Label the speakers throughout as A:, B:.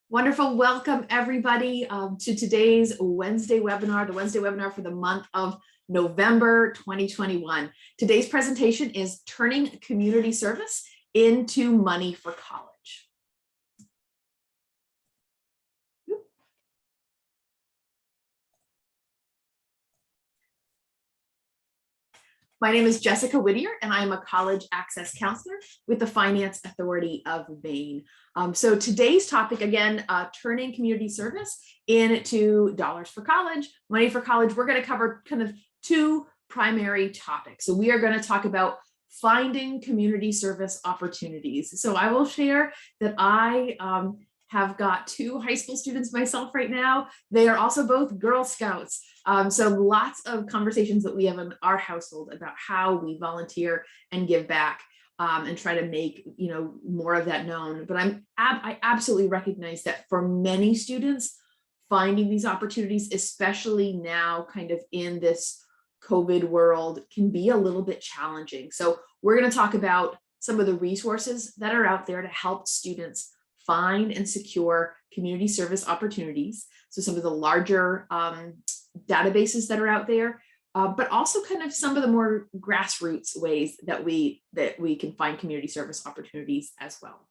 A: Wonderful. Welcome everybody to today's Wednesday webinar, the Wednesday webinar for the month of November 2021. Today's presentation is Turning Community Service into Money for College. My name is Jessica Whittier, and I'm a college access counselor with the Finance Authority of Maine. So today's topic, again, turning community service into dollars for college, money for college. We're going to cover kind of two primary topics. So we are going to talk about finding community service opportunities. So I will share that I have got two high school students myself right now. They are also both Girl Scouts. So lots of conversations that we have in our household about how we volunteer and give back and try to make more of that known. But I absolutely recognize that for many students, finding these opportunities, especially now kind of in this COVID world, can be a little bit challenging. So we're going to talk about some of the resources that are out there to help students find and secure community service opportunities. So some of the larger databases that are out there, but also kind of some of the more grassroots ways that we can find community service opportunities as well.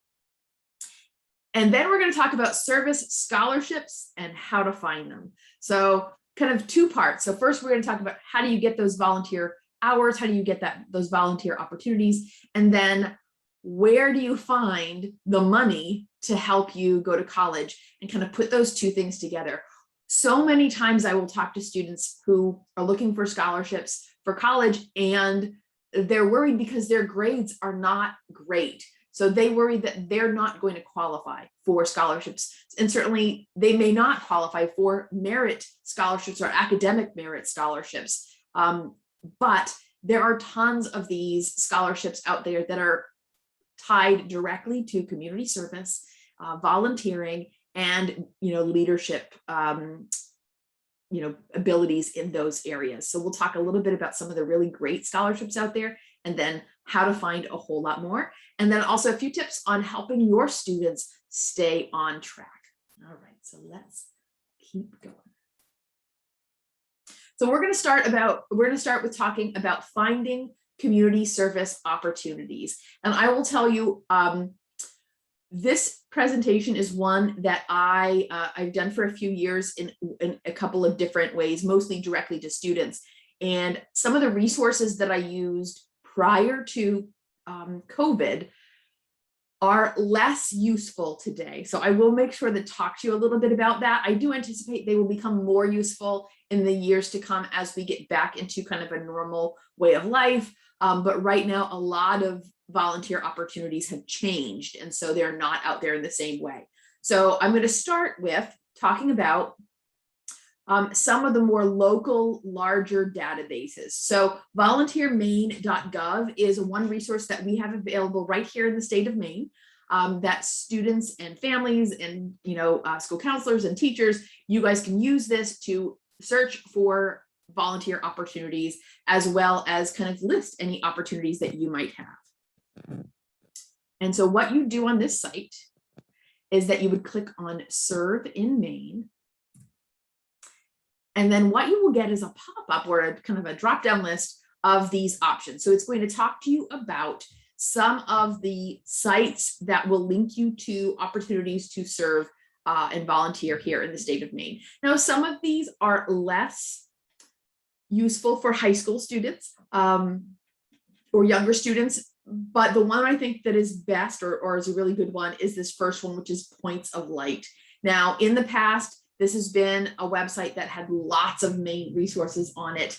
A: And then we're going to talk about service scholarships and how to find them. So kind of two parts. So first, we're going to talk about how do you get those volunteer hours? How do you get those volunteer opportunities? And then where do you find the money to help you go to college, and kind of put those two things together. So many times I will talk to students who are looking for scholarships for college, and they're worried because their grades are not great. So they worry that they're not going to qualify for scholarships. And certainly they may not qualify for merit scholarships or academic merit scholarships. But there are tons of these scholarships out there that are tied directly to community service, volunteering, and leadership abilities in those areas. So we'll talk a little bit about some of the really great scholarships out there, and then how to find a whole lot more, and then also a few tips on helping your students stay on track. All right, so let's keep going. So we're going to start with talking about finding community service opportunities. And I will tell you, this presentation is one that I've done for a few years in a couple of different ways, mostly directly to students. And some of the resources that I used prior to COVID are less useful today. So I will make sure to talk to you a little bit about that. I do anticipate they will become more useful in the years to come as we get back into kind of a normal way of life. But right now, a lot of volunteer opportunities have changed, and so they're not out there in the same way. So I'm going to start with talking about some of the more local, larger databases. So volunteermaine.gov is one resource that we have available right here in the state of Maine, that students and families and school counselors and teachers, you guys can use this to search for volunteer opportunities, as well as kind of list any opportunities that you might have. And so what you do on this site is that you would click on Serve in Maine. And then what you will get is a pop-up or a kind of a drop-down list of these options. So it's going to talk to you about some of the sites that will link you to opportunities to serve and volunteer here in the state of Maine. Now, some of these are less useful for high school students or younger students, but the one I think that is best or is a really good one is this first one, which is Points of Light. Now, in the past, this has been a website that had lots of Maine resources on it.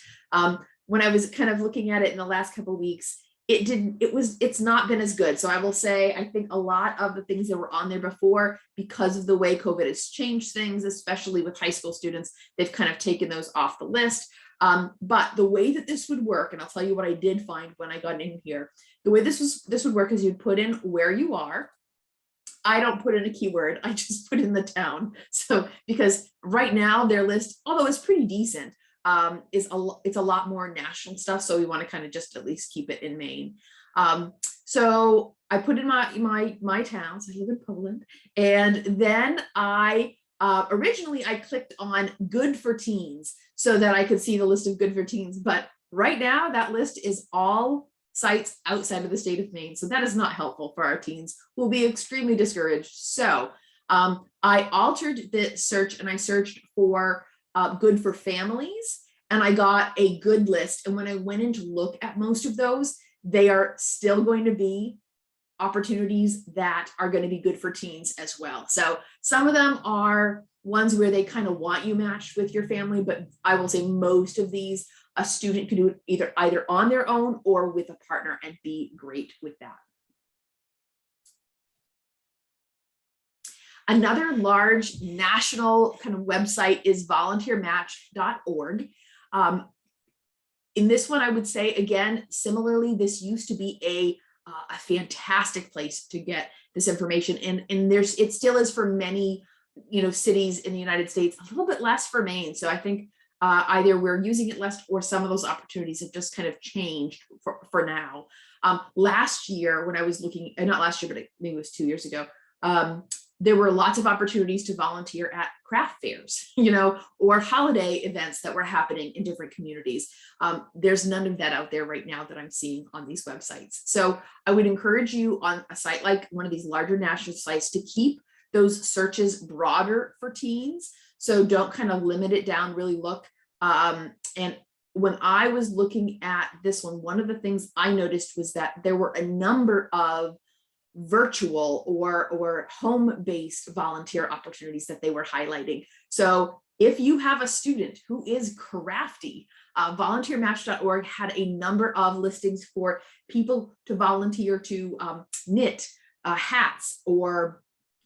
A: When I was kind of looking at it in the last couple of weeks, it's not been as good. So I will say, I think a lot of the things that were on there before, because of the way COVID has changed things, especially with high school students, they've kind of taken those off the list. But the way that this would work, and I'll tell you what I did find when I got in here, the way this would work is you'd put in where you are. I don't put in a keyword, I just put in the town. So because right now their list, although it's pretty decent, it's a lot more national stuff. So we want to kind of just at least keep it in Maine. So I put in my towns. I live in Poland, and then I originally I clicked on good for teens so that I could see the list of good for teens. But right now that list is all sites outside of the state of Maine. So that is not helpful for our teens who will be extremely discouraged. So I altered the search and I searched for good for families, and I got a good list. And when I went in to look at most of those, they are still going to be opportunities that are going to be good for teens as well. So some of them are ones where they kind of want you matched with your family, but I will say most of these, a student can do it either on their own or with a partner and be great with that. Another large national kind of website is VolunteerMatchorg. In this one, I would say, again, similarly, this used to be a fantastic place to get this information. And it still is for many, cities in the United States, a little bit less for Maine. So I think either we're using it less or some of those opportunities have just kind of changed for now. Last year, when I was looking, not last year, but maybe it was 2 years ago, there were lots of opportunities to volunteer at craft fairs, or holiday events that were happening in different communities. There's none of that out there right now that I'm seeing on these websites. So I would encourage you on a site like one of these larger national sites to keep those searches broader for teens. So don't kind of limit it down, really look. And when I was looking at this one of the things I noticed was that there were a number of virtual or home-based volunteer opportunities that they were highlighting. So if you have a student who is crafty, VolunteerMatch.org had a number of listings for people to volunteer to knit hats or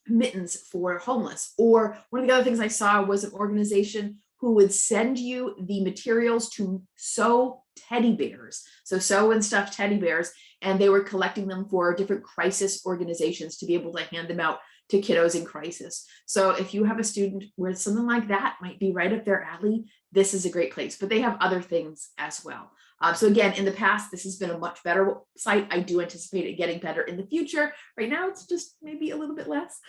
A: mittens for homeless. Or one of the other things I saw was an organization who would send you the materials to sew teddy bears. So sew and stuff teddy bears, and they were collecting them for different crisis organizations to be able to hand them out to kiddos in crisis. So if you have a student where something like that might be right up their alley, this is a great place, but they have other things as well. So again, in the past, this has been a much better site. I do anticipate it getting better in the future. Right now, it's just maybe a little bit less.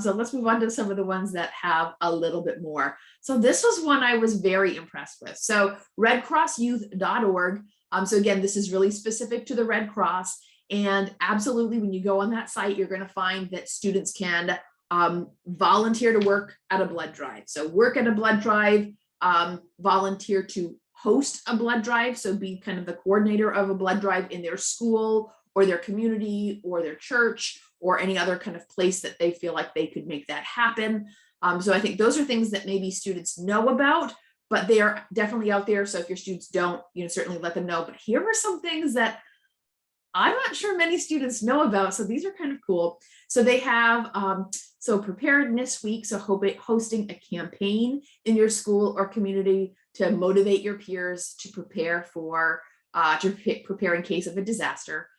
A: So let's move on to some of the ones that have a little bit more. So this was one I was very impressed with. So redcrossyouth.org. So again, this is really specific to the Red Cross. And absolutely, when you go on that site, you're going to find that students can volunteer to work at a blood drive. So work at a blood drive, volunteer to host a blood drive. So be kind of the coordinator of a blood drive in their school or their community or their church or any other kind of place that they feel like they could make that happen. So I think those are things that maybe students know about, but they are definitely out there. So if your students don't, certainly let them know. But here are some things that I'm not sure many students know about. So these are kind of cool. So they have, so Preparedness Week. So hosting a campaign in your school or community to motivate your peers to prepare for, prepare in case of a disaster.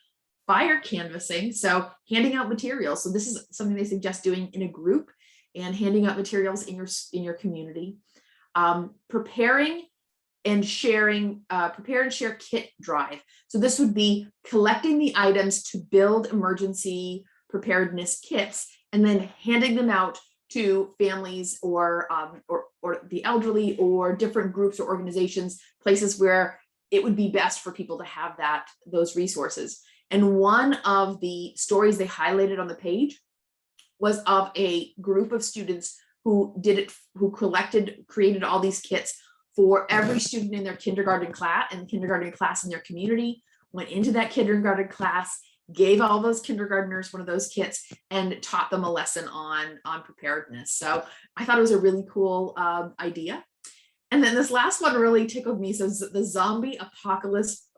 A: Fire canvassing. So handing out materials. So this is something they suggest doing in a group and handing out materials in your community. Preparing and sharing, prepare and share kit drive. So this would be collecting the items to build emergency preparedness kits and then handing them out to families or the elderly or different groups or organizations, places where it would be best for people to have those resources. And one of the stories they highlighted on the page was of a group of students who created all these kits for every student in their kindergarten class in their community, went into that kindergarten class, gave all those kindergartners one of those kits and taught them a lesson on preparedness. So I thought it was a really cool idea. And then this last one really tickled me. So the zombie apocalypse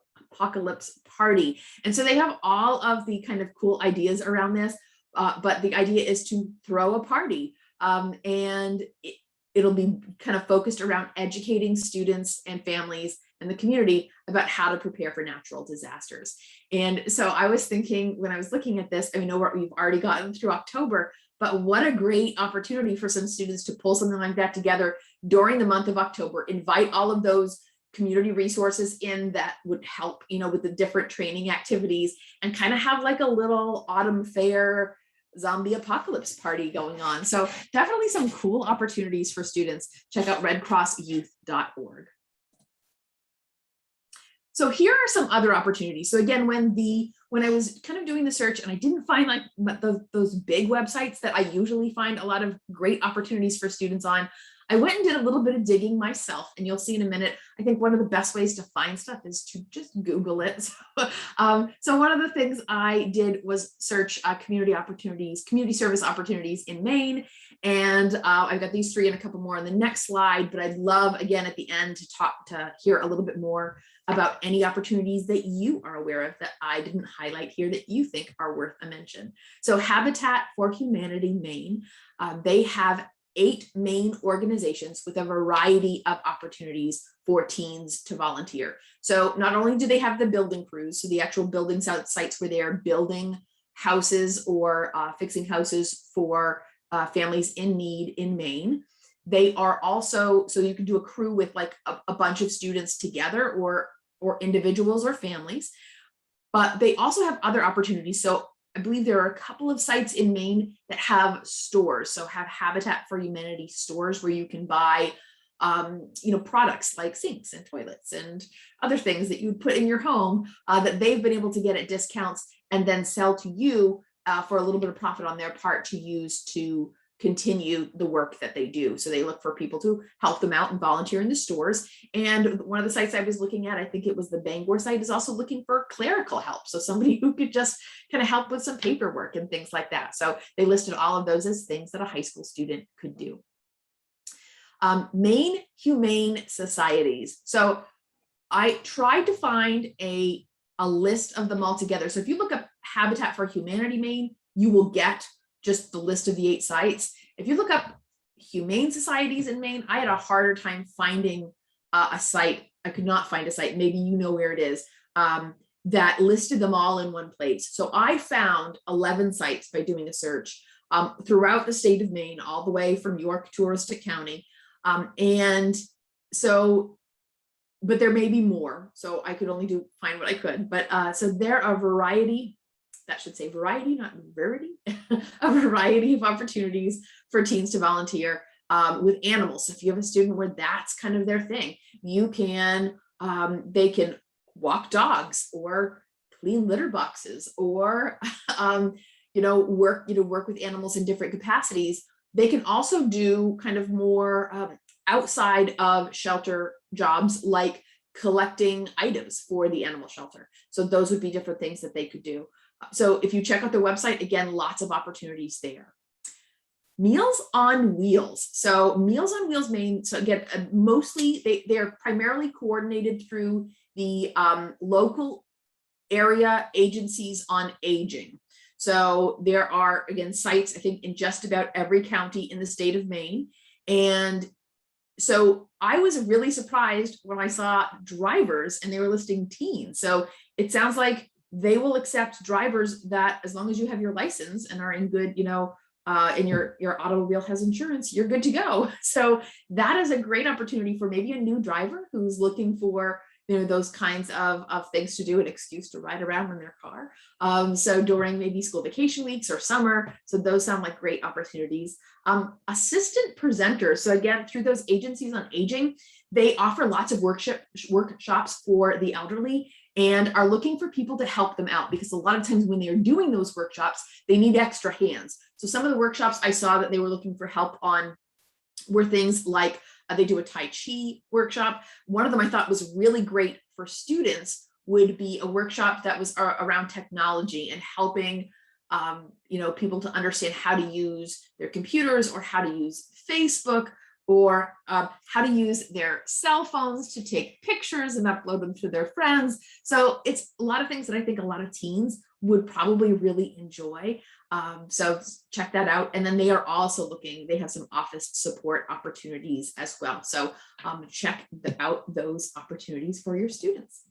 A: party. And so they have all of the kind of cool ideas around this, but the idea is to throw a party. And it'll be kind of focused around educating students and families and the community about how to prepare for natural disasters. And so I was thinking when I was looking at this, I know we've already gotten through October, but what a great opportunity for some students to pull something like that together during the month of October, invite all of those community resources in that would help, with the different training activities, and kind of have like a little autumn fair zombie apocalypse party going on. So definitely some cool opportunities for students. Check out redcrossyouth.org. So here are some other opportunities. So again, when I was kind of doing the search and I didn't find like those big websites that I usually find a lot of great opportunities for students on, I went and did a little bit of digging myself, and you'll see in a minute. I think one of the best ways to find stuff is to just Google it. So one of the things I did was search community service opportunities in Maine. And I've got these 3 and a couple more on the next slide, but I'd love, again, at the end to hear a little bit more about any opportunities that you are aware of that I didn't highlight here that you think are worth a mention. So Habitat for Humanity Maine, they have 8 main organizations with a variety of opportunities for teens to volunteer. So not only do they have the building crews, so the actual building sites where they are building houses or fixing houses for families in need in Maine, they are also, so you can do a crew with like a bunch of students together or individuals or families, but they also have other opportunities. So I believe there are a couple of sites in Maine that have stores. So have Habitat for Humanity stores where you can buy, products like sinks and toilets and other things that you would put in your home that they've been able to get at discounts and then sell to you for a little bit of profit on their part to use to continue the work that they do. So they look for people to help them out and volunteer in the stores. And one of the sites I was looking at, I think it was the Bangor site, is also looking for clerical help. So somebody who could just kind of help with some paperwork and things like that. So they listed all of those as things that a high school student could do. Maine Humane Societies. So I tried to find a list of them all together. So if you look up Habitat for Humanity Maine, you will get just the list of the 8 sites. If you look up humane societies in Maine, I had a harder time finding a site. I could not find a site, maybe you know where it is, that listed them all in one place. So I found 11 sites by doing a search throughout the state of Maine, all the way from York to Aroostook County. And so, but there may be more. So I could only find what I could, but so there are a variety, that should say variety, not verity, a variety of opportunities for teens to volunteer with animals. So if you have a student where that's kind of their thing, you can, they can walk dogs or clean litter boxes or, work with animals in different capacities. They can also do kind of more outside of shelter jobs, like collecting items for the animal shelter. So those would be different things that they could do. So if you check out their website, again, lots of opportunities there. Meals on Wheels. So Meals on Wheels Maine, so again, mostly they're primarily coordinated through the local area agencies on aging. So there are, again, sites, I think, in just about every county in the state of Maine. And so I was really surprised when I saw drivers and they were listing teens. So it sounds like they will accept drivers that, as long as you have your license and are in good, and your automobile has insurance, you're good to go. So that is a great opportunity for maybe a new driver who's looking for, those kinds of things to do, an excuse to ride around in their car. So during maybe school vacation weeks or summer. So those sound like great opportunities. Assistant presenters. So again, through those agencies on aging, they offer lots of workshops for the elderly and are looking for people to help them out, because a lot of times when they're doing those workshops, they need extra hands. So some of the workshops I saw that they were looking for help on were things like they do a Tai Chi workshop. One of them I thought was really great for students would be a workshop that was around technology and helping people to understand how to use their computers or how to use Facebook or how to use their cell phones to take pictures and upload them to their friends. So it's a lot of things that I think a lot of teens would probably really enjoy. So check that out. And then they are also they have some office support opportunities as well. So check out those opportunities for your students.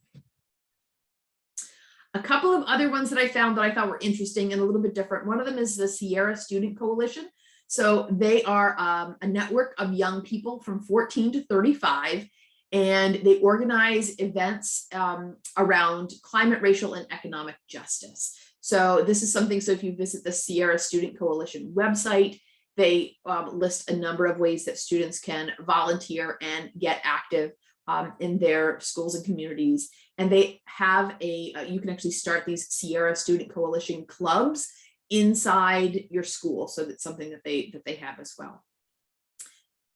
A: A couple of other ones that I found that I thought were interesting and a little bit different. One of them is the Sierra Student Coalition. So they are a network of young people from 14 to 35, and they organize events around climate, racial, and economic justice. So this is something, so if you visit the Sierra Student Coalition website, they list a number of ways that students can volunteer and get active in their schools and communities. And they have you can actually start these Sierra Student Coalition clubs inside your school. So that's something that they have as well.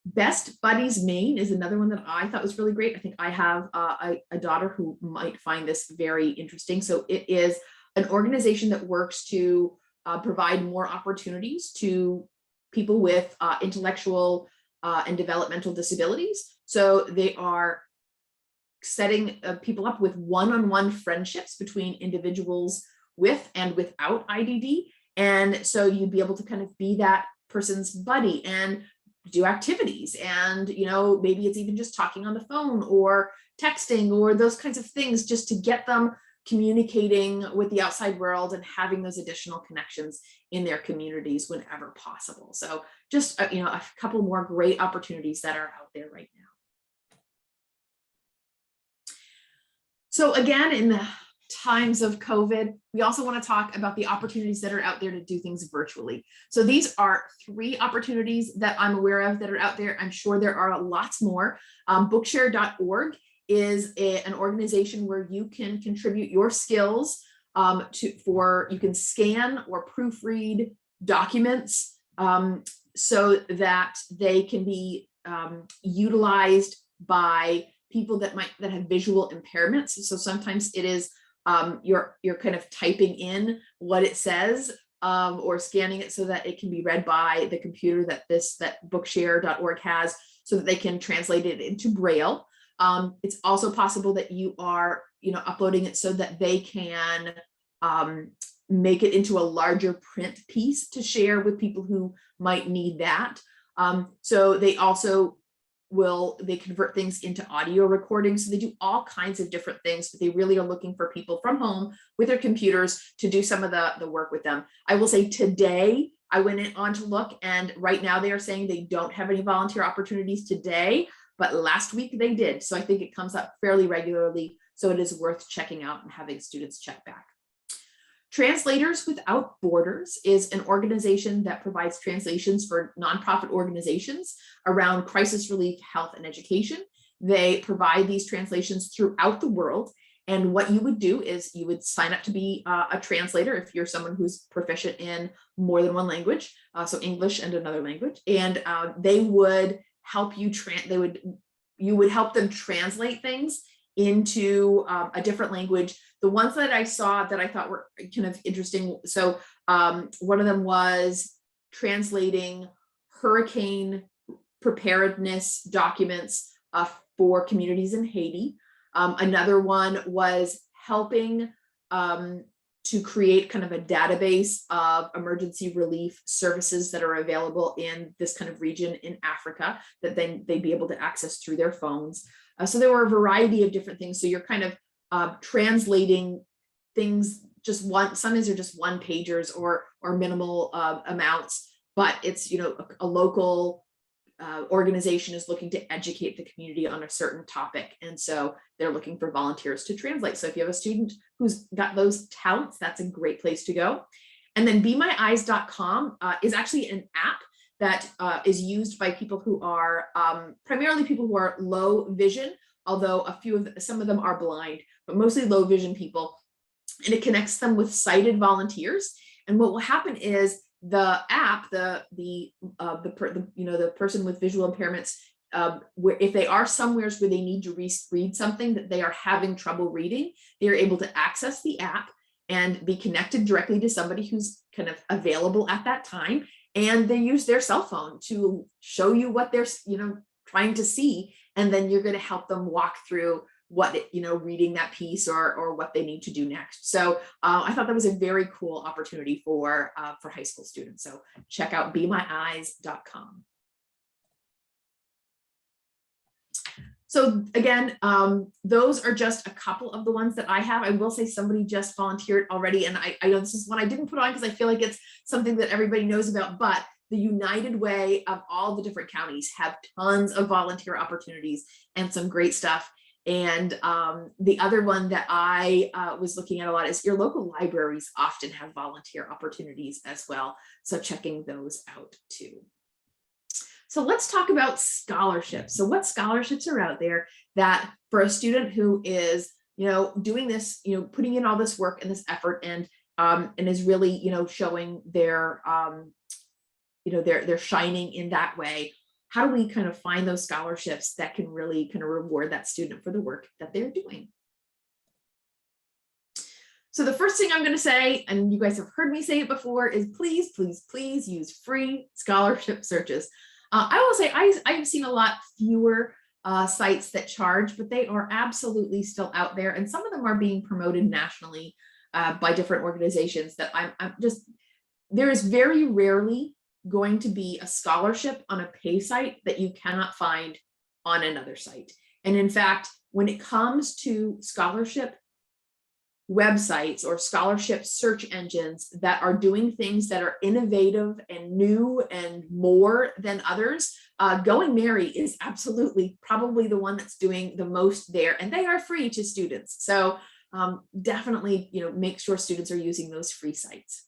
A: Best Buddies Maine is another one that I thought was really great. I think I have a daughter who might find this very interesting. So it is an organization that works to provide more opportunities to people with intellectual and developmental disabilities. So they are setting people up with one-on-one friendships between individuals with and without IDD. And so you'd be able to kind of be that person's buddy and do activities. And, you know, maybe it's even just talking on the phone or texting or those kinds of things, just to get them communicating with the outside world and having those additional connections in their communities whenever possible. So just, you know, a couple more great opportunities that are out there right now. So again, in the times of COVID, we also want to talk about the opportunities that are out there to do things virtually. So these are 3 opportunities that I'm aware of that are out there. I'm sure there are lots more. Bookshare.org is an organization where you can contribute your skills you can scan or proofread documents so that they can be utilized by people that have visual impairments. So sometimes it is you're kind of typing in what it says or scanning it so that it can be read by the computer that Bookshare.org has, so that they can translate it into Braille. It's also possible that you are, you know, uploading it so that they can make it into a larger print piece to share with people who might need that. So they also they convert things into audio recordings. So they do all kinds of different things, but they really are looking for people from home with their computers to do some of the work with them. I will say today, I went on to look, and right now they are saying they don't have any volunteer opportunities today, but last week they did. So I think it comes up fairly regularly. So it is worth checking out and having students check back. Translators Without Borders is an organization that provides translations for nonprofit organizations around crisis relief, health, and education. They provide these translations throughout the world. And what you would do is you would sign up to be a translator if you're someone who's proficient in more than one language, so English and another language. And they would help you, you would help them translate things into a different language. The ones that I saw that I thought were kind of interesting. So one of them was translating hurricane preparedness documents for communities in Haiti. Another one was helping to create kind of a database of emergency relief services that are available in this kind of region in Africa that then they'd be able to access through their phones. So there were a variety of different things. So you're kind of translating things, sometimes they're just one pagers or minimal amounts, but it's, you know, a local organization is looking to educate the community on a certain topic. And so they're looking for volunteers to translate. So if you have a student who's got those talents, that's a great place to go. And then BeMyEyes.com is actually an app that is used by people who are primarily people who are low vision, although some of them are blind, but mostly low vision people. And it connects them with sighted volunteers. And what will happen is the app, the person with visual impairments, where if they are somewhere where they need to read something that they are having trouble reading, they are able to access the app and be connected directly to somebody who's kind of available at that time. And they use their cell phone to show you what they're, trying to see. And then you're going to help them walk through what, reading that piece or what they need to do next. So I thought that was a very cool opportunity for high school students. So check out BeMyEyes.com. So again, those are just a couple of the ones that I have. I will say somebody just volunteered already, and I know this is one I didn't put on because I feel like it's something that everybody knows about, but the United Way of all the different counties have tons of volunteer opportunities and some great stuff. And the other one that I was looking at a lot is your local libraries often have volunteer opportunities as well. So checking those out too. So let's talk about scholarships. So what scholarships are out there that for a student who is, doing this, putting in all this work and this effort and is really, showing their, they're shining in that way. How do we kind of find those scholarships that can really kind of reward that student for the work that they're doing? So the first thing I'm going to say, and you guys have heard me say it before, is please, please, please use free scholarship searches. I will say I've seen a lot fewer sites that charge, but they are absolutely still out there. And some of them are being promoted nationally by different organizations that there is very rarely going to be a scholarship on a pay site that you cannot find on another site. And in fact, when it comes to scholarship websites or scholarship search engines that are doing things that are innovative and new and more than others, Going Merry is absolutely probably the one that's doing the most there, and they are free to students. So definitely, make sure students are using those free sites.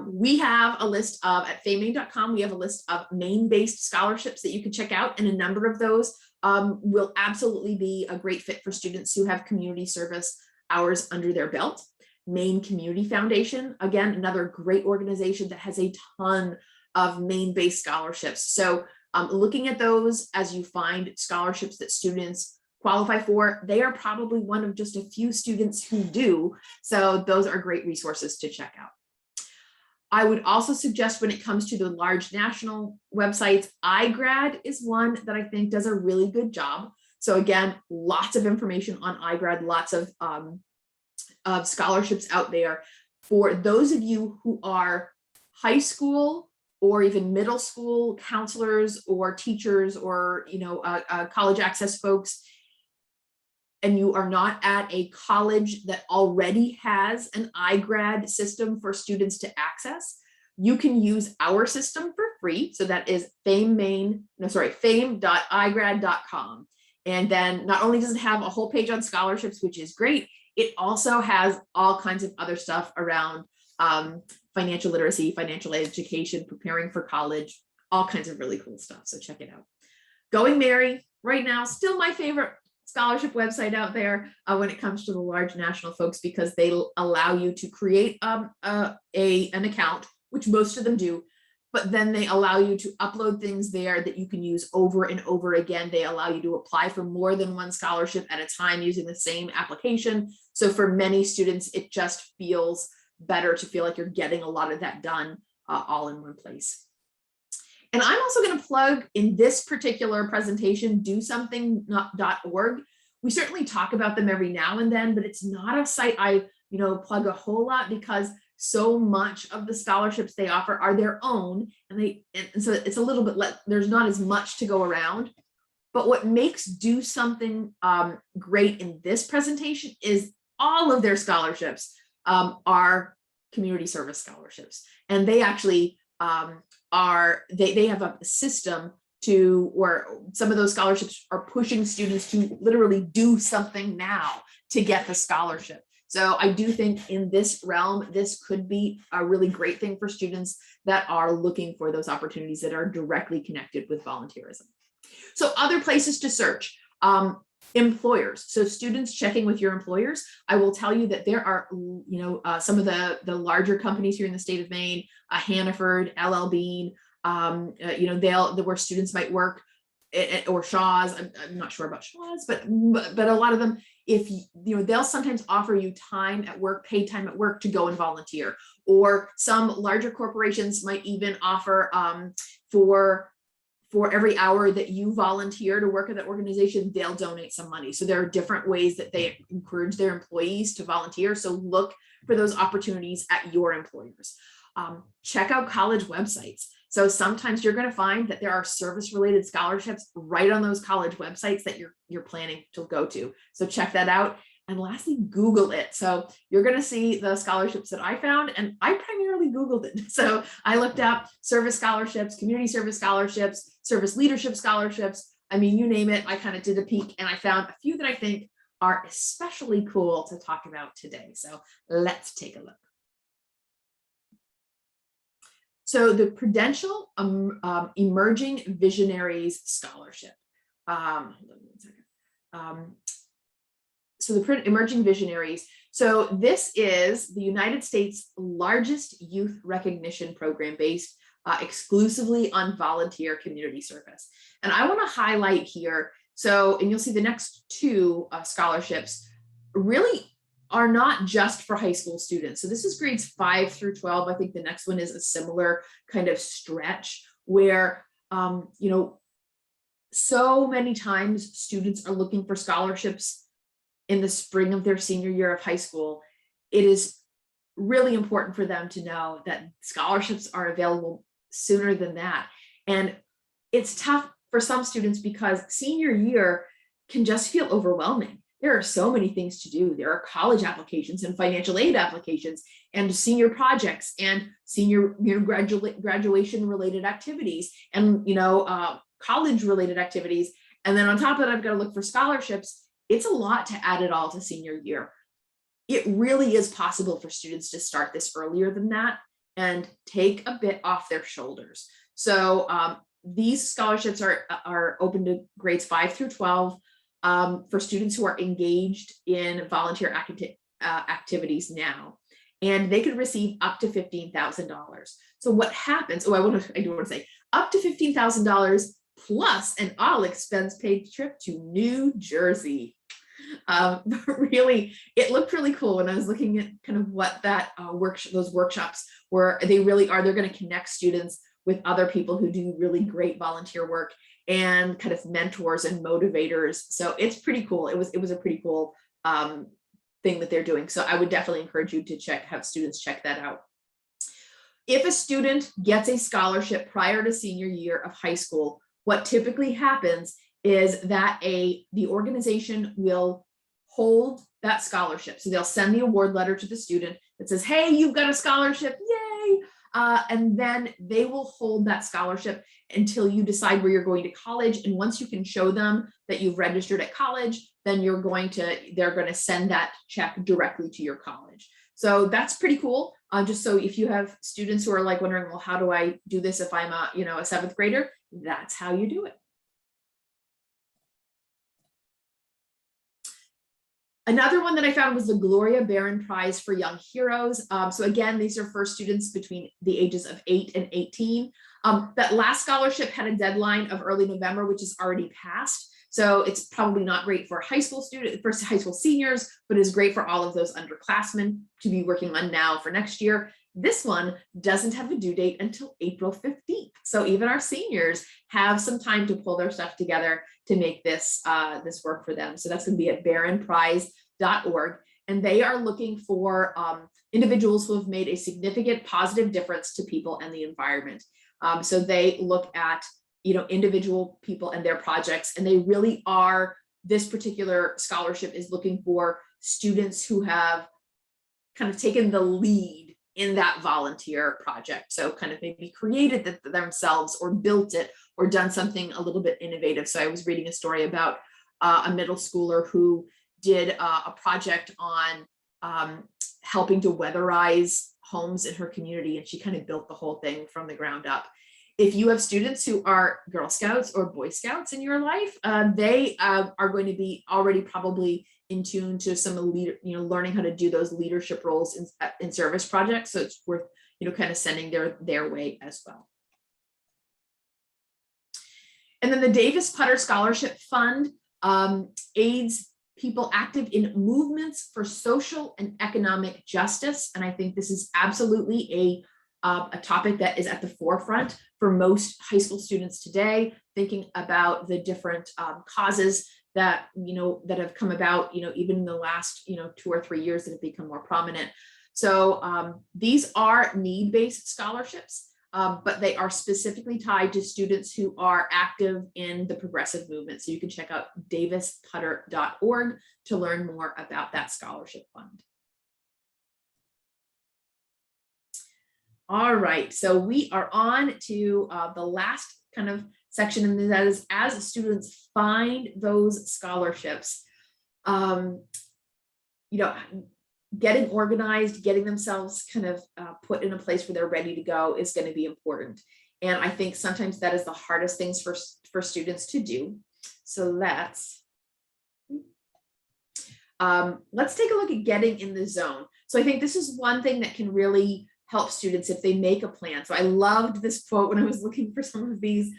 A: We have a list of, at famaine.com, we have a list of Maine-based scholarships that you can check out, and a number of those will absolutely be a great fit for students who have community service hours under their belt. Maine Community Foundation, again, another great organization that has a ton of Maine-based scholarships. So looking at those as you find scholarships that students qualify for, they are probably one of just a few students who do. So those are great resources to check out. I would also suggest when it comes to the large national websites, iGrad is one that I think does a really good job. So again, lots of information on iGrad, lots of scholarships out there for those of you who are high school or even middle school counselors or teachers or college access folks, and you are not at a college that already has an iGrad system for students to access, you can use our system for free. So that is fame.igrad.com. And then not only does it have a whole page on scholarships, which is great, it also has all kinds of other stuff around financial literacy, financial education, preparing for college, all kinds of really cool stuff. So check it out. Going Merry, right now, still my favorite scholarship website out there when it comes to the large national folks, because they allow you to create an account, which most of them do, but then they allow you to upload things there that you can use over and over again. They allow you to apply for more than one scholarship at a time using the same application. So for many students, it just feels better to feel like you're getting a lot of that done all in one place. And I'm also going to plug in this particular presentation, DoSomething.org. We certainly talk about them every now and then, but it's not a site I plug a whole lot, because so much of the scholarships they offer are their own, and so it's a little bit there's not as much to go around. But what makes Do Something great in this presentation is all of their scholarships are community service scholarships, and they actually they have a system to where some of those scholarships are pushing students to literally do something now to get the scholarship. So I do think in this realm, this could be a really great thing for students that are looking for those opportunities that are directly connected with volunteerism. So other places to search, employers. So students checking with your employers. I will tell you that there are, some of the larger companies here in the state of Maine, Hannaford, LL Bean, where students might work, or Shaw's. I'm not sure about Shaw's, but a lot of them, they'll sometimes offer you time at work, paid time at work to go and volunteer. Or some larger corporations might even offer for every hour that you volunteer to work at that organization, they'll donate some money. So there are different ways that they encourage their employees to volunteer. So look for those opportunities at your employers. Check out college websites. So sometimes you're going to find that there are service-related scholarships right on those college websites that you're planning to go to. So check that out. And lastly, Google it. So you're going to see the scholarships that I found, and I primarily Googled it. So I looked up service scholarships, community service scholarships, service leadership scholarships. I mean, you name it, I kind of did a peek, and I found a few that I think are especially cool to talk about today. So let's take a look. So the Prudential Emerging Visionaries Scholarship. Hold on 1 second. So the Emerging Visionaries. So this is the United States' largest youth recognition program based exclusively on volunteer community service. And I want to highlight here, so, and you'll see the next two scholarships really are not just for high school students. So this is grades 5 through 12. I think the next one is a similar kind of stretch where, you know, so many times students are looking for scholarships in the spring of their senior year of high school. It is really important for them to know that scholarships are available sooner than that. And it's tough for some students because senior year can just feel overwhelming. There are so many things to do. There are college applications and financial aid applications and senior projects and senior graduation related activities and college related activities. And then on top of that, I've got to look for scholarships. It's a lot to add it all to senior year. It really is possible for students to start this earlier than that and take a bit off their shoulders. So these scholarships are open to grades 5 through 12 for students who are engaged in volunteer activities now. And they could receive up to $15,000. So what happens, I do want to say, up to $15,000 plus an all-expense paid trip to New Jersey. Really, it looked really cool when I was looking at kind of what that those workshops were. They're going to connect students with other people who do really great volunteer work and kind of mentors and motivators. So it's pretty cool. It was a pretty cool thing that they're doing. So I would definitely encourage you to have students check that out. If a student gets a scholarship prior to senior year of high school, what typically happens is that the organization will hold that scholarship. So they'll send the award letter to the student that says, hey, you've got a scholarship, yay. And then they will hold that scholarship until you decide where you're going to college. And once you can show them that you've registered at college, then they're going to send that check directly to your college. So that's pretty cool. Just so if you have students who are like wondering, well, how do I do this if I'm a 7th grader? That's how you do it. Another one that I found was the Gloria Barron Prize for Young Heroes. So again, these are for students between the ages of 8 and 18. That last scholarship had a deadline of early November, which is already passed. So it's probably not great for high school seniors, but is great for all of those underclassmen to be working on now for next year. This one doesn't have a due date until April 15th. So even our seniors have some time to pull their stuff together to make this work for them. So that's going to be at barronprize.org. And they are looking for individuals who have made a significant positive difference to people and the environment. So they look at individual people and their projects, and they really are, this particular scholarship is looking for students who have kind of taken the lead in that volunteer project. So kind of maybe created it themselves or built it or done something a little bit innovative. So I was reading a story about a middle schooler who did a project on helping to weatherize homes in her community, and she kind of built the whole thing from the ground up. If you have students who are Girl Scouts or Boy Scouts in your life, they are going to be already probably in tune to some of the learning how to do those leadership roles in service projects. So it's worth kind of sending their way as well. And then the Daviscutter Scholarship Fund aids people active in movements for social and economic justice. And I think this is absolutely a topic that is at the forefront for most high school students today, thinking about the different causes that that have come about even in the last 2 or 3 years that have become more prominent. So these are need-based scholarships. but they are specifically tied to students who are active in the progressive movement. So you can check out daviscutter.org to learn more about that scholarship fund. All right, so we are on to the last kind of section, and that is as students find those scholarships, getting organized, getting themselves kind of put in a place where they're ready to go is going to be important. And I think sometimes that is the hardest things for students to do. So let's take a look at getting in the zone. So I think this is one thing that can really help students if they make a plan. So I loved this quote when I was looking for some of these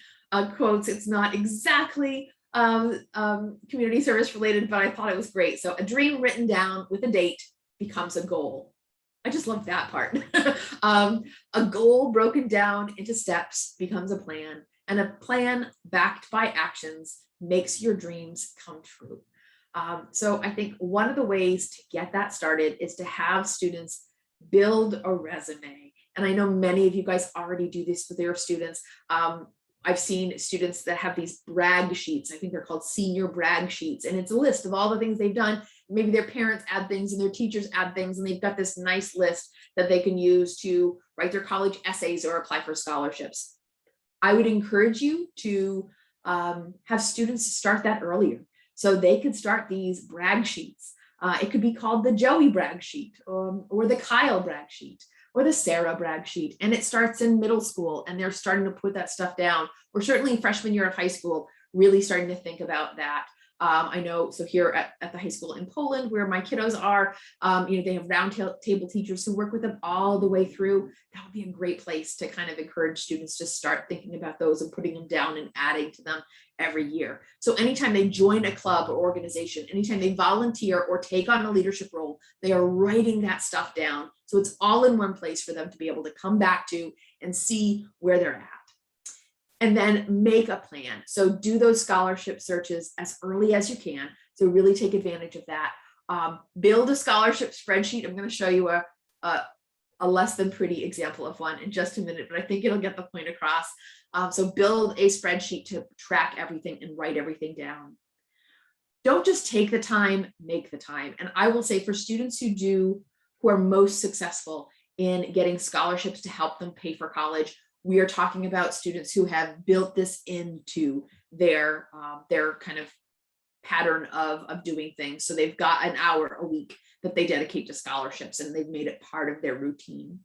A: quotes. It's not exactly community service related, but I thought it was great. So a dream written down with a date becomes a goal. I just love that part. A goal broken down into steps becomes a plan, and a plan backed by actions makes your dreams come true. So I think one of the ways to get that started is to have students build a resume. And I know many of you guys already do this with your students. I've seen students that have these brag sheets. I think they're called senior brag sheets. And it's a list of all the things they've done. Maybe their parents add things and their teachers add things, and they've got this nice list that they can use to write their college essays or apply for scholarships. I would encourage you to have students start that earlier. So they could start these brag sheets. It could be called the Joey brag sheet, or the Kyle brag sheet, or the Sarah brag sheet. And it starts in middle school, and they're starting to put that stuff down, or certainly freshman year of high school, really starting to think about that. I know, so here at the high school in Poland, where my kiddos are, they have round table teachers who work with them all the way through. That would be a great place to kind of encourage students to start thinking about those and putting them down and adding to them every year. So anytime they join a club or organization, anytime they volunteer or take on a leadership role, they are writing that stuff down. So it's all in one place for them to be able to come back to and see where they're at. And then make a plan. So do those scholarship searches as early as you can. So really take advantage of that. Build a scholarship spreadsheet. I'm going to show you a less than pretty example of one in just a minute, but I think it'll get the point across. So build a spreadsheet to track everything and write everything down. Don't just take the time, make the time. And I will say for students who are most successful in getting scholarships to help them pay for college, we are talking about students who have built this into their kind of pattern of doing things. So they've got an hour a week that they dedicate to scholarships, and they've made it part of their routine.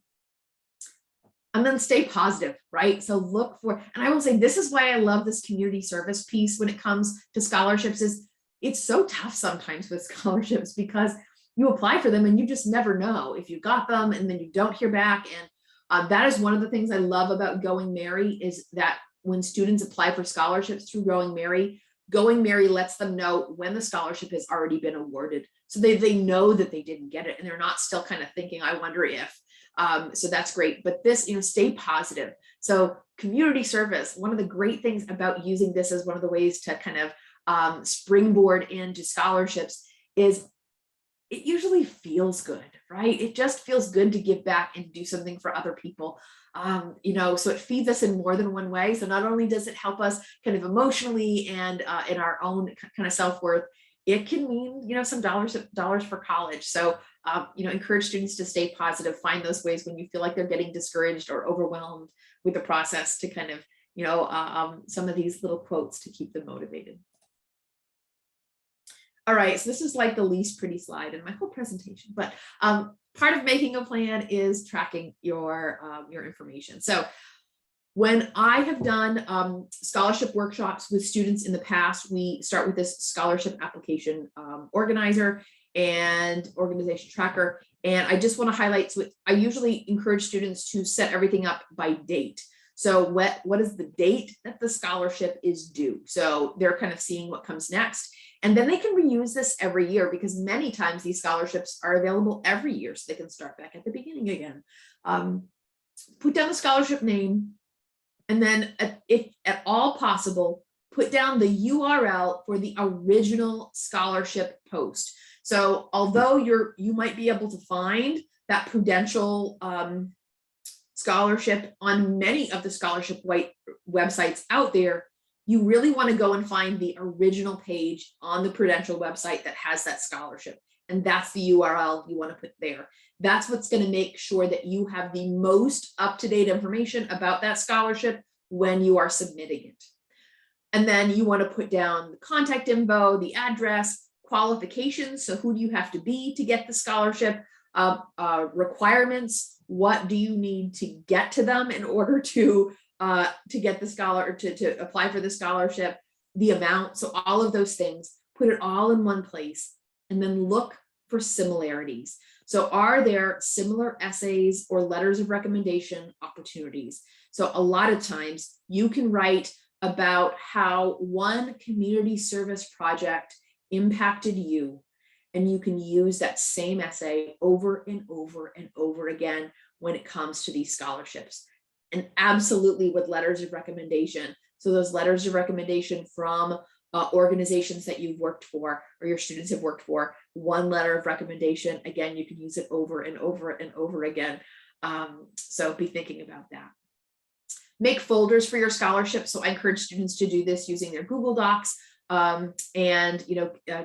A: And then stay positive, right? So look for, and I will say, this is why I love this community service piece when it comes to scholarships. Is it's so tough sometimes with scholarships, because you apply for them and you just never know if you got them, and then you don't hear back. And that is one of the things I love about Going Merry, is that when students apply for scholarships through Going Merry lets them know when the scholarship has already been awarded. So they know that they didn't get it, and they're not still kind of thinking, I wonder if. So that's great. But this, stay positive. So community service, one of the great things about using this as one of the ways to kind of springboard into scholarships is it usually feels good, right? It just feels good to give back and do something for other people. So it feeds us in more than one way. So not only does it help us kind of emotionally and in our own kind of self-worth, it can mean, some dollars for college. So, encourage students to stay positive, find those ways when you feel like they're getting discouraged or overwhelmed with the process to kind of, some of these little quotes to keep them motivated. All right, so this is like the least pretty slide in my whole presentation, but part of making a plan is tracking your information. So when I have done scholarship workshops with students in the past, we start with this scholarship application organizer and organization tracker. And I just want to highlight, so I usually encourage students to set everything up by date. So what is the date that the scholarship is due? So they're kind of seeing what comes next. And then they can reuse this every year, because many times these scholarships are available every year, so they can start back at the beginning again. Put down the scholarship name, and then if at all possible, put down the URL for the original scholarship post. So although you might be able to find that Prudential scholarship on many of the scholarship websites out there, you really want to go and find the original page on the Prudential website that has that scholarship. And that's the URL you want to put there. That's what's going to make sure that you have the most up-to-date information about that scholarship when you are submitting it. And then you want to put down the contact info, the address, qualifications. So who do you have to be to get the scholarship? Requirements. What do you need to get to them in order to get the to apply for the scholarship? The amount. So all of those things, put it all in one place, and then look for similarities. So are there similar essays or letters of recommendation opportunities? So a lot of times you can write about how one community service project impacted you, and you can use that same essay over and over and over again when it comes to these scholarships. And absolutely with letters of recommendation. So those letters of recommendation from organizations that you've worked for or your students have worked for, one letter of recommendation, again, you can use it over and over and over again. So be thinking about that. Make folders for your scholarship. So I encourage students to do this using their Google Docs and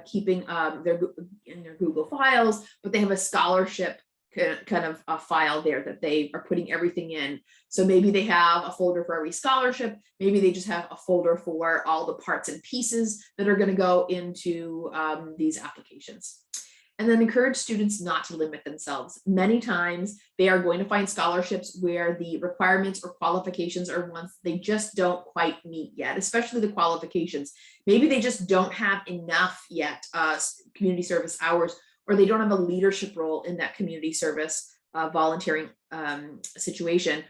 A: keeping in their Google files, but they have a scholarship kind of a file there that they are putting everything in. So maybe they have a folder for every scholarship. Maybe they just have a folder for all the parts and pieces that are going to go into these applications. And then encourage students not to limit themselves. Many times they are going to find scholarships where the requirements or qualifications are ones they just don't quite meet yet, especially the qualifications. Maybe they just don't have enough yet community service hours, or they don't have a leadership role in that community service volunteering situation.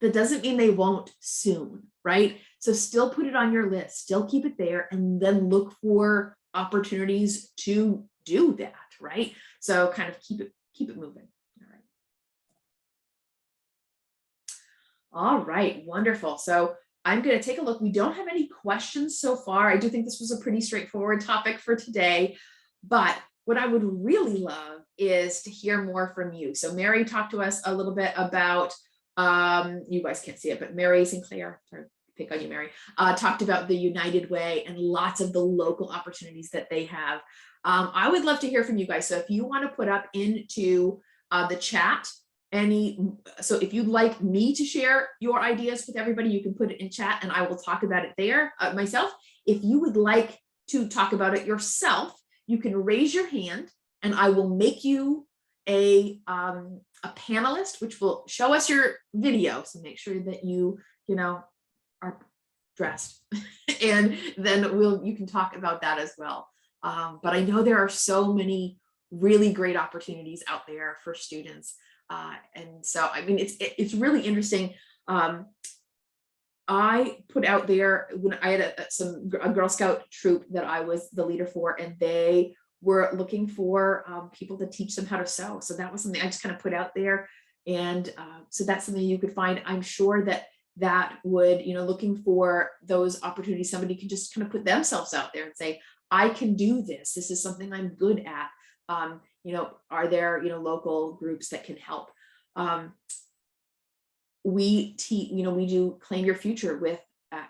A: That doesn't mean they won't soon, right? So still put it on your list, still keep it there, and then look for opportunities to do that, right? So kind of keep it moving. All right, wonderful. So I'm going to take a look. We don't have any questions so far. I do think this was a pretty straightforward topic for today, but what I would really love is to hear more from you. So Mary talked to us a little bit about, you guys can't see it, but Mary Sinclair, sorry, pick on you, Mary, talked about the United Way and lots of the local opportunities that they have. I would love to hear from you guys. So if you want to put up into the chat so if you'd like me to share your ideas with everybody, you can put it in chat and I will talk about it there myself. If you would like to talk about it yourself, you can raise your hand and I will make you a panelist, which will show us your video. So make sure that you are dressed and then you can talk about that as well. But I know there are so many really great opportunities out there for students. And so, I mean, it's really interesting. I put out there when I had a Girl Scout troop that I was the leader for, and they were looking for people to teach them how to sew. So that was something I just kind of put out there. And so that's something you could find. I'm sure that would, looking for those opportunities, somebody can just kind of put themselves out there and say, I can do this. This is something I'm good at. Are there, local groups that can help? We do Claim Your Future with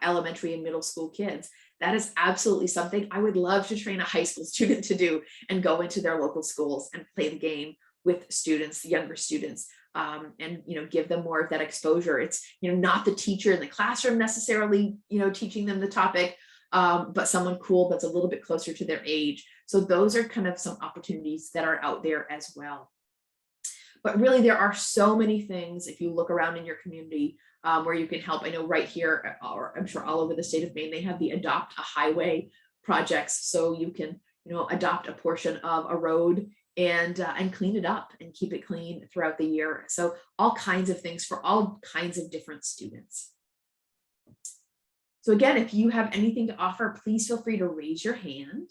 A: elementary and middle school kids. That is absolutely something I would love to train a high school student to do and go into their local schools and play the game with students, younger students, and give them more of that exposure. It's not the teacher in the classroom necessarily teaching them the topic, but someone cool that's a little bit closer to their age. So those are kind of some opportunities that are out there as well. But really, there are so many things if you look around in your community where you can help. I know right here, or I'm sure all over the state of Maine, they have the Adopt a Highway projects. So you can, adopt a portion of a road and clean it up and keep it clean throughout the year. So all kinds of things for all kinds of different students. So again, if you have anything to offer, please feel free to raise your hand.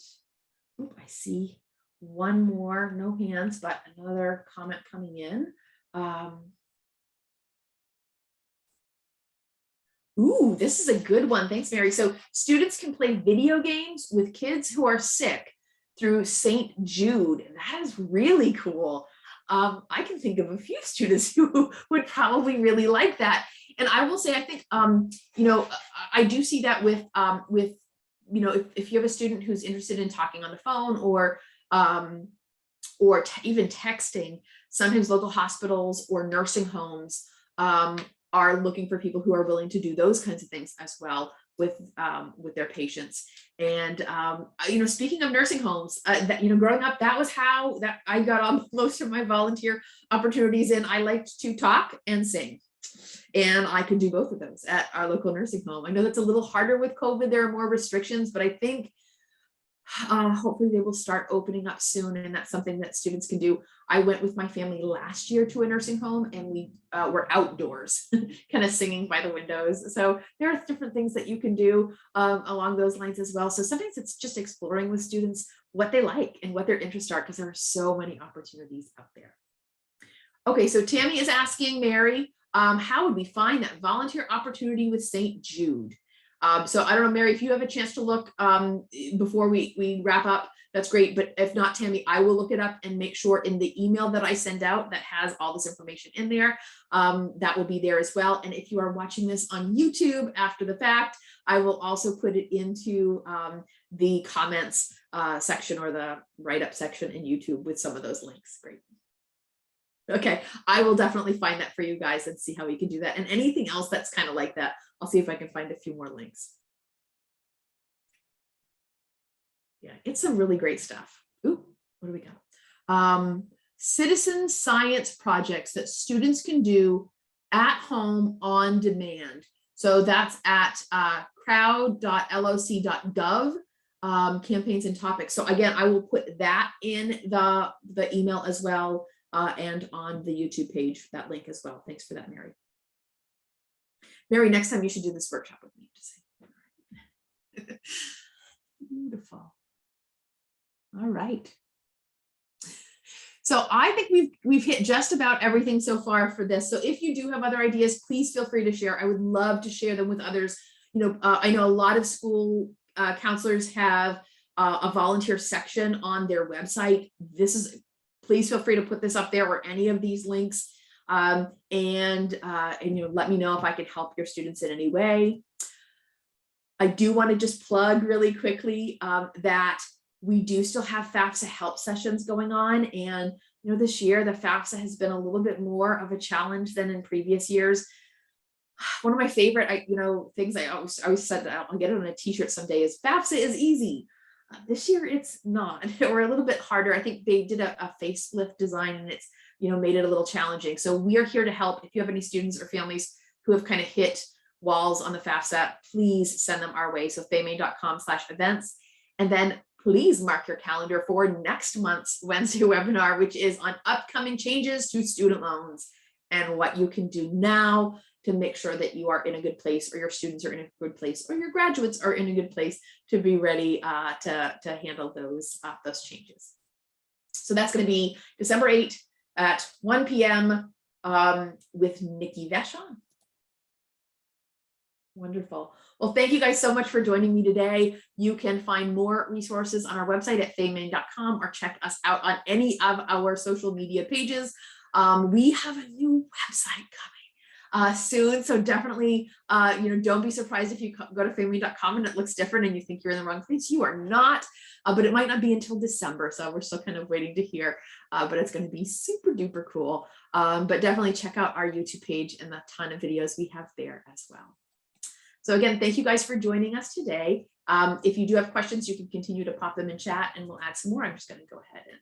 A: Oop, I see one more, no hands, but another comment coming in. Ooh, this is a good one. Thanks, Mary. So students can play video games with kids who are sick through St. Jude. That is really cool. I can think of a few students who would probably really like that. And I will say, I think, I do see that with if you have a student who's interested in talking on the phone or even texting, sometimes local hospitals or nursing homes are looking for people who are willing to do those kinds of things as well with their patients. And speaking of nursing homes, growing up, that was how I got on most of my volunteer opportunities. And I liked to talk and sing. And I could do both of those at our local nursing home. I know that's a little harder with COVID. There are more restrictions, but I think hopefully they will start opening up soon. And that's something that students can do. I went with my family last year to a nursing home and we were outdoors kind of singing by the windows. So there are different things that you can do along those lines as well. So sometimes it's just exploring with students what they like and what their interests are, because there are so many opportunities out there. Okay, so Tammy is asking Mary, how would we find that volunteer opportunity with St. Jude? So I don't know, Mary, if you have a chance to look before we wrap up, that's great. But if not, Tammy, I will look it up and make sure in the email that I send out that has all this information in there, that will be there as well. And if you are watching this on YouTube after the fact, I will also put it into the comments section or the write-up section in YouTube with some of those links. Great. Okay, I will definitely find that for you guys and see how we can do that. And anything else that's kind of like that, I'll see if I can find a few more links. Yeah, it's some really great stuff. Ooh, what do we got? Citizen science projects that students can do at home on demand. So that's at crowd.loc.gov, campaigns and topics. So again, I will put that in the email as well. And on the YouTube page, that link as well. Thanks for that, Mary. Mary, next time you should do this workshop with me. Beautiful. All right. So I think we've hit just about everything so far for this. So if you do have other ideas, please feel free to share. I would love to share them with others. I know a lot of school counselors have a volunteer section on their website. Please feel free to put this up there or any of these links, and let me know if I can help your students in any way. I do want to just plug really quickly that we do still have FAFSA Help sessions going on, and this year the FAFSA has been a little bit more of a challenge than in previous years. One of my favorite things I always said that I'll get it on a t-shirt someday is FAFSA is easy. This year it's not. We're a little bit harder. I think they did a facelift design and it's made it a little challenging. So we are here to help. If you have any students or families who have kind of hit walls on the FAFSA, please send them our way. So faymain.com/events. And then please mark your calendar for next month's Wednesday webinar, which is on upcoming changes to student loans and what you can do now to make sure that you are in a good place, or your students are in a good place, or your graduates are in a good place to be ready to handle those changes. So that's going to be December 8th at 1 p.m. With Nikki Vashon. Wonderful. Well, thank you guys so much for joining me today. You can find more resources on our website at faymain.com or check us out on any of our social media pages. We have a new website coming soon, so definitely don't be surprised if you go to faymain.com and it looks different and you think you're in the wrong place. You are not, but it might not be until December, so we're still kind of waiting to hear, but it's going to be super duper cool. But definitely check out our YouTube page and the ton of videos we have there as well. So again, thank you guys for joining us today. If you do have questions, you can continue to pop them in chat and we'll add some more. I'm just going to go ahead and